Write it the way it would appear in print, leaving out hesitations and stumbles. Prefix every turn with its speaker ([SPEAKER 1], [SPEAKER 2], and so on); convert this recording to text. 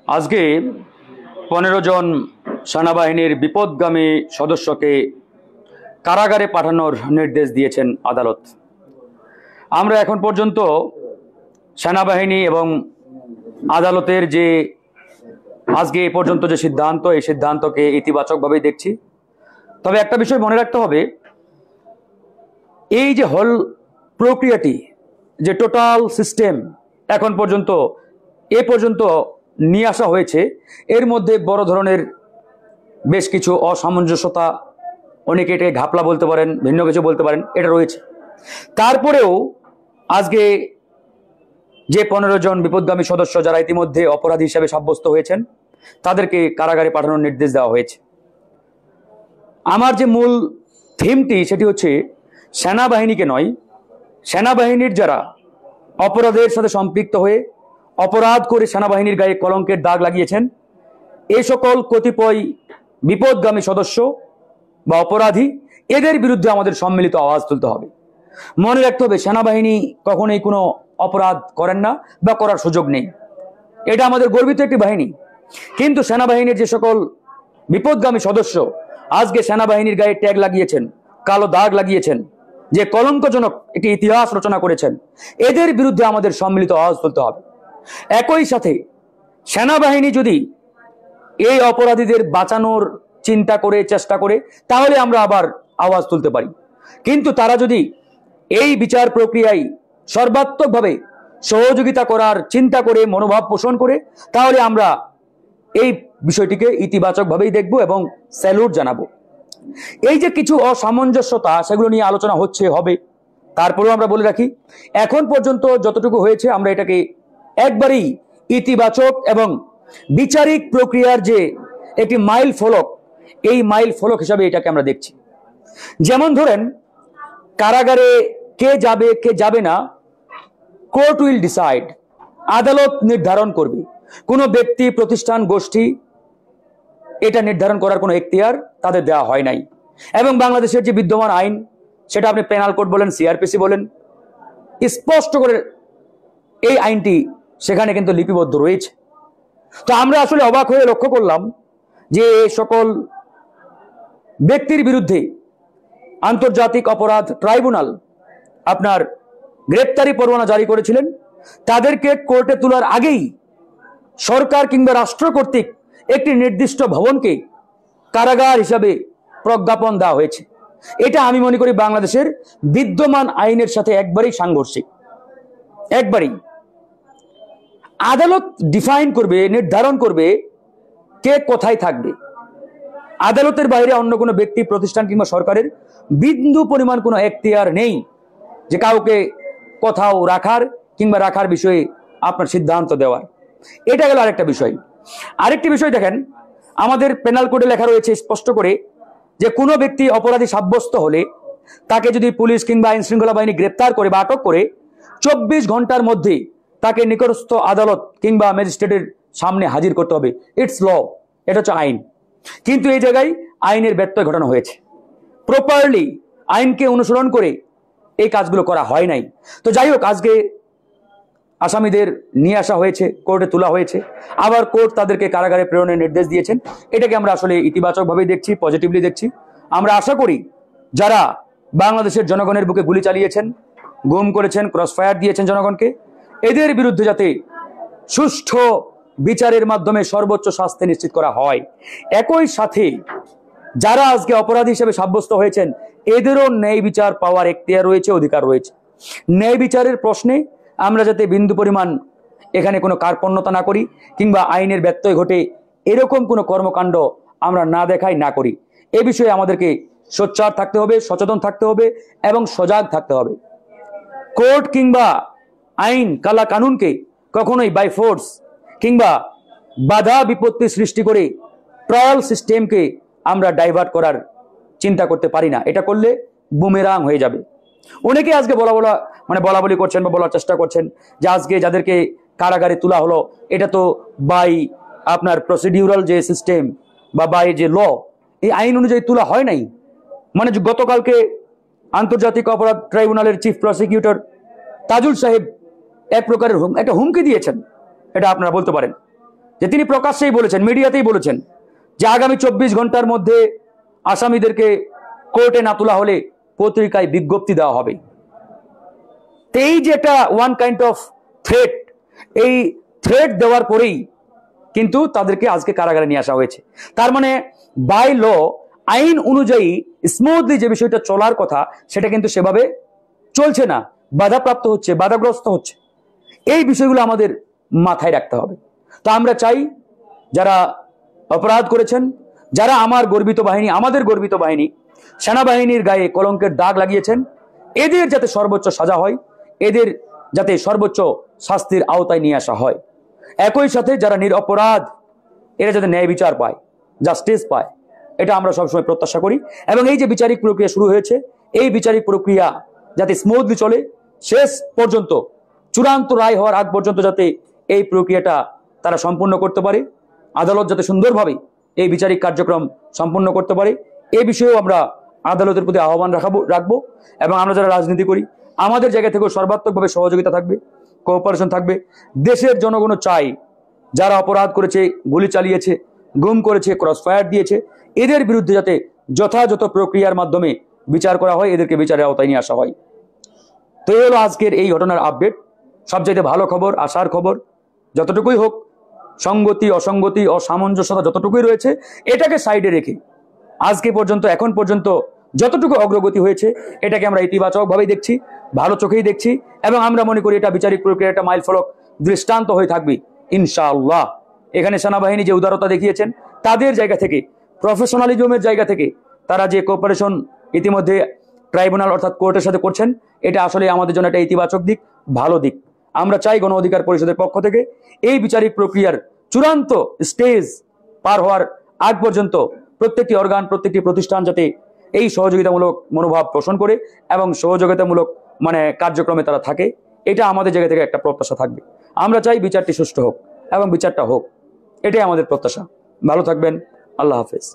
[SPEAKER 1] আজকে 15 জন সেনাবাহিনীর বিপদগামী সদস্যকে কারাগারে পাঠানোর নির্দেশ দিয়েছেন আদালত। আমরা এখন পর্যন্ত সেনাবাহিনী এবং আদালতের যে আজকে এ পর্যন্ত যে সিদ্ধান্ত, এই সিদ্ধান্তকে ইতিবাচকভাবেই দেখছি। তবে একটা বিষয় মনে রাখতে হবে, এই যে হল প্রক্রিয়াটি, যে টোটাল সিস্টেম এখন পর্যন্ত এ পর্যন্ত নিয়ে আসা হয়েছে, এর মধ্যে বড় ধরনের বেশ কিছু অসামঞ্জস্যতা, অনেকে এটাকে ঘাপলা বলতে পারেন, ভিন্ন কিছু বলতে পারেন, এটা রয়েছে। তারপরেও আজকে যে 15 জন বিপদগামী সদস্য যারা ইতিমধ্যে অপরাধী হিসেবে সাব্যস্ত হয়েছেন, তাদেরকে কারাগারে পাঠানোর নির্দেশ দেওয়া হয়েছে। আমার যে মূল থিমটি সেটি হচ্ছে সেনাবাহিনীকে নয়, সেনাবাহিনীর যারা অপরাধের সাথে সম্পৃক্ত হয়ে অপরাধ করে সেনাবাহিনীর গায়ে কলঙ্কের দাগ লাগিয়েছেন, এই সকল কতিপয় বিপদগামী সদস্য বা অপরাধী, এদের বিরুদ্ধে আমাদের সম্মিলিত আওয়াজ তুলতে হবে। মনে রাখতে হবে, সেনাবাহিনী কখনোই কোনো অপরাধ করেন না বা করার সুযোগ নেই। এটা আমাদের গর্বিত একটি বাহিনী। কিন্তু সেনাবাহিনীর যে সকল বিপদগামী সদস্য আজকে সেনাবাহিনীর গায়ে ট্যাগ লাগিয়েছেন, কালো দাগ লাগিয়েছেন, যে কলঙ্কজনক একটি ইতিহাস রচনা করেছেন, এদের বিরুদ্ধে আমাদের সম্মিলিত আওয়াজ তুলতে হবে। একই সাথে সেনাবাহিনী যদি এই অপরাধীদের বাঁচানোর চিন্তা করে, চেষ্টা করে, তাহলে আমরা আবার আওয়াজ তুলতে পারি। কিন্তু তারা যদি এই বিচার প্রক্রিয়ায় সর্বাত্মকভাবে সহযোগিতা করার চিন্তা করে, মনোভাব পোষণ করে, তাহলে আমরা এই বিষয়টিকে ইতিবাচকভাবেই দেখব এবং স্যালুট জানাবো। এই যে কিছু অসামঞ্জস্যতা, সেগুলো নিয়ে আলোচনা হবে। তারপরেও আমরা বলে রাখি, এখন পর্যন্ত যতটুকু হয়েছে আমরা এটাকে একবারেই ইতিবাচক এবং বিচারিক প্রক্রিয়ার যে একটি মাইল ফলক, এই মাইল ফলক হিসাবে এটাকে আমরা দেখছি। যেমন ধরেন, কারাগারে কে যাবে কে যাবে না, কোর্ট উইল ডিসাইড, আদালত নির্ধারণ করবে। কোনো ব্যক্তি, প্রতিষ্ঠান, গোষ্ঠী এটা নির্ধারণ করার কোনো এখতিয়ার তাদের দেওয়া হয় নাই। এবং বাংলাদেশের যে বিদ্যমান আইন, সেটা আপনি পেনাল কোড বলেন, সিআরপিসি বলেন, স্পষ্ট করে এই আইনটি সেখানে কিন্তু লিপিবদ্ধ রয়েছে। তো আমরা আসলে অবাক হয়ে লক্ষ্য করলাম যে সকল ব্যক্তির বিরুদ্ধে আন্তর্জাতিক অপরাধ ট্রাইব্যুনাল আপনার গ্রেপ্তারি পরোয়ানা জারি করেছিলেন, তাদেরকে কোর্টে তোলার আগেই সরকার কিংবা রাষ্ট্র কর্তৃক একটি নির্দিষ্ট ভবনকে কারাগার হিসাবে প্রজ্ঞাপন দেওয়া হয়েছে। এটা আমি মনে করি বাংলাদেশের বিদ্যমান আইনের সাথে একবারেই সাংঘর্ষিক। একবারেই আদালত ডিফাইন করবে, নির্ধারণ করবে কে কোথায় থাকবে। আদালতের বাইরে অন্য কোনো ব্যক্তি, প্রতিষ্ঠান কিংবা সরকারের বিন্দু পরিমাণ কোনো এখতিয়ার নেই যে কাউকে কোথাও রাখার কিংবা রাখার বিষয়ে আপনার সিদ্ধান্ত দেওয়ার। এটা গেল আরেকটা বিষয়। আরেকটি বিষয় দেখেন, আমাদের পেনাল কোডে লেখা রয়েছে স্পষ্ট করে যে কোনো ব্যক্তি অপরাধী সাব্যস্ত হলে তাকে যদি পুলিশ কিংবা আইন শৃঙ্খলা বাহিনী গ্রেপ্তার করে বা আটক করে 24 ঘন্টার মধ্যে তাকে নিকটস্থ আদালত কিংবা ম্যাজিস্ট্রেটের সামনে হাজির করতে হবে। ইটস ল, এটা হচ্ছে আইন। কিন্তু এই জায়গায় আইনের ব্যত্যয় ঘটানো হয়েছে। প্রপারলি আইনকে অনুসরণ করে এই কাজগুলো করা হয় নাই। তো যাই হোক, আজকে আসামিদের নিয়ে আসা হয়েছে, কোর্টে তোলা হয়েছে, আবার কোর্ট তাদেরকে কারাগারে প্রেরণের নির্দেশ দিয়েছেন। এটাকে আমরা আসলে ইতিবাচকভাবেই দেখছি, পজিটিভলি দেখছি। আমরা আশা করি যারা বাংলাদেশের জনগণের বুকে গুলি চালিয়েছেন, গুম করেছেন, ক্রসফায়ার দিয়েছেন জনগণকে, এদের বিরুদ্ধে যাতে সুষ্ঠু বিচারের মাধ্যমে সর্বোচ্চ শাস্তি নিশ্চিত করা হয়। একই সাথে যারা আজকে অপরাধী হিসেবে সাব্যস্ত হয়েছেন, এদেরও ন্যায় বিচার পাওয়ার এখতিয়ার রয়েছে, অধিকার রয়েছে। ন্যায় বিচারের প্রশ্নে আমরা যাতে বিন্দু পরিমাণ এখানে কোনো কার্পণ্যতা না করি কিংবা আইনের ব্যত্যয় ঘটে এরকম কোনো কর্মকাণ্ড আমরা না দেখাই, না করি, এ বিষয়ে আমাদেরকে সোচ্চার থাকতে হবে, সচেতন থাকতে হবে এবং সজাগ থাকতে হবে। কোর্ট কিংবা আইন কালা কানুনকে কখনোই বাই ফোর্স কিংবা বাধা বিপত্তি সৃষ্টি করে ট্রায়াল সিস্টেমকে আমরা ডাইভার্ট করার চিন্তা করতে পারি না। এটা করলে বুমেরাং হয়ে যাবে। অনেকে আজকে বলা বলি করছেন বা বলার চেষ্টা করছেন যে আজকে যাদেরকে কারাগারে তোলা হলো, এটা তো বাই আপনার প্রসিডিউরাল যে সিস্টেম বা বাই যে ল, এই আইন অনুযায়ী তোলা হয় নাই। মানে গতকালকে আন্তর্জাতিক অপরাধ ট্রাইব্যুনালের চিফ প্রসিকিউটর তাজুল সাহেব এক প্রকারের একটা হুমকি দিয়েছেন, এটা আপনারা বলতে পারেন যে তিনি প্রকাশ্যেই বলেছেন, মিডিয়াতেই বলেছেন যে আগামী 24 ঘন্টার মধ্যে আসামিদেরকে কোর্টে না তোলা হলে পত্রিকায় বিজ্ঞপ্তি দেওয়া হবে। এই যে একটা ওয়ান কাইন্ড অফ থ্রেট, এই থ্রেট দেওয়ার পরেই কিন্তু তাদেরকে আজকে কারাগারে নিয়ে আসা হয়েছে। তার মানে বাই ল, আইন অনুযায়ী স্মুথলি যে বিষয়টা চলার কথা সেটা কিন্তু সেভাবে চলছে না, বাধাপ্রাপ্ত হচ্ছে, বাধাগ্রস্ত হচ্ছে। এই বিষয়গুলো আমাদের মাথায় রাখতে হবে। তো আমরা চাই যারা অপরাধ করেছেন, যারা আমার গর্বিত বাহিনী, আমাদের গর্বিত বাহিনী সেনাবাহিনীর গায়ে কলঙ্কের দাগ লাগিয়েছেন, এদের যাতে সর্বোচ্চ সাজা হয়, এদের যাতে সর্বোচ্চ শাস্তির আওতায় নিয়ে আসা হয়। একই সাথে যারা নিরপরাধ এরা যাতে ন্যায় বিচার পায়, জাস্টিস পায়, এটা আমরা সবসময় প্রত্যাশা করি। এবং এই যে বিচারিক প্রক্রিয়া শুরু হয়েছে, এই বিচারিক প্রক্রিয়া যাতে স্মুথলি চলে, শেষ পর্যন্ত চূড়ান্ত রায় হওয়ার আগ পর্যন্ত যাতে এই প্রক্রিয়াটা তারা সম্পূর্ণ করতে পারে, আদালত যাতে সুন্দরভাবে এই বিচারিক কার্যক্রম সম্পন্ন করতে পারে, এই বিষয়েও আমরা আদালতের প্রতি আহ্বান রাখবো। এবং আমরা যারা রাজনীতি করি আমাদের জায়গা থেকেও সর্বাত্মকভাবে সহযোগিতা থাকবে, কোঅপারেশন থাকবে। দেশের জনগণও চাই যারা অপরাধ করেছে, গুলি চালিয়েছে, গুম করেছে, ক্রস ফায়ার দিয়েছে, এদের বিরুদ্ধে যাতে যথাযথ প্রক্রিয়ার মাধ্যমে বিচার করা হয়, এদেরকে বিচারের আওতায় নিয়ে আসা হয়। তো এই হলো আজকের এই ঘটনার আপডেট। সবচাইতে ভালো খবর, আশার খবর, যতটুকুই হোক সঙ্গতি অসঙ্গতি অসামঞ্জস্যতা যতটুকুই রয়েছে এটাকে সাইডে রেখে আজকে পর্যন্ত, এখন পর্যন্ত যতটুকু অগ্রগতি হয়েছে এটাকে আমরা ইতিবাচকভাবেই দেখছি, ভালো চোখেই দেখছি। এবং আমরা মনে করি এটা বিচারিক প্রক্রিয়ার একটা মাইলফলক দৃষ্টান্ত হয়ে থাকবে ইনশাআল্লাহ। এখানে সেনাবাহিনী যে উদারতা দেখিয়েছেন, তাদের জায়গা থেকে, প্রফেশনালিজমের জায়গা থেকে তারা যে কোঅপারেশন ইতিমধ্যে ট্রাইব্যুনাল অর্থাৎ কোর্টের সাথে করছেন, এটা আসলে আমাদের জন্য একটা ইতিবাচক দিক, ভালো দিক। আমরা চাই গণ অধিকার পরিষদের পক্ষ থেকে এই বিচারিক প্রক্রিয়ার চূড়ান্ত স্টেজ পার হওয়ার আগ পর্যন্ত প্রত্যেকটি অর্গান, প্রত্যেকটি প্রতিষ্ঠান যাতে এই সহযোগিতামূলক মনোভাব পোষণ করে এবং সহযোগিতামূলক কার্যক্রমে তারা থাকে, এটা আমাদের জায়গা থেকে একটা প্রত্যাশা থাকবে। আমরা চাই বিচারটি সুষ্ঠু হোক এবং বিচারটা হোক, এটাই আমাদের প্রত্যাশা। ভালো থাকবেন, আল্লাহ হাফেজ।